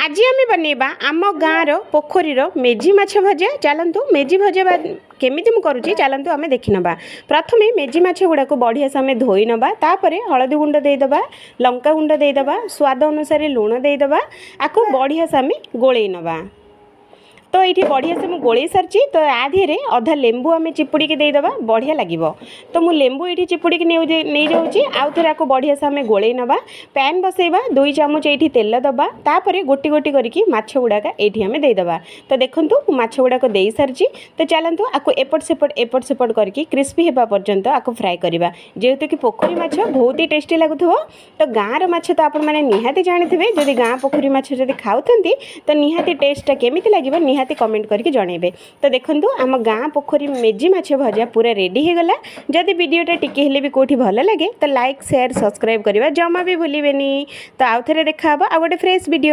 आज आम बनवा आम गाँव पोखरीर मेजी माछ भजा। चलतु मेजी भजा केमी मुझे चलतु आम देखी नवा। प्रथम मेजी माछ गुड़ा को बढ़िया से आम धोई नवा, तापर हलदी गुंड देदेबा, लंका गुंड देदेबा, स्वाद अनुसार लुण देदेबा, आपको बढ़िया से आम गोले नवा। तो ये बढ़िया से मुझे गोल सारी तो आधे अधा लेंबू आम चिपुड़ी के देदेबा, बढ़िया लगे। तो मुझे लेंबू ये चिपुड़ी के नहीं जाऊँगी। आउ थे आपको बढ़िया से आम गोल नवा। पैन बसैबा, 2 चामच ये तेल दबा, तापर गोटी गोटी करके माछ गुड़ाक ये आम देदेबा। तो देखूँ माछ गुड़ाक दे सारी। तो चलतु आपको एपट सेपट करके क्रिस्पी होगा पर्यंत आपको फ्राए करवा। जेहेतु कि पोखरी माछ बहुत ही टेस्टी लगुव। तो गाँव माछ तो आप निहाती जानी जदि गाँ पोखरी माछ जदि खाऊँगी तो निहाती टेस्टा केमी लगे निहाती कमेंट करके जनइबे। तो देखूँ आम गाँ पोखरी मेजी माछ भजा पूरा रेडी हो गला। जदि वीडियोटा टिके हेले भी कोठी भल लगे तो लाइक शेयर सब्सक्राइब करवा जमा भी भूलिबेनी। तो आउ थे देखा आ गोटे फ्रेश वीडियो।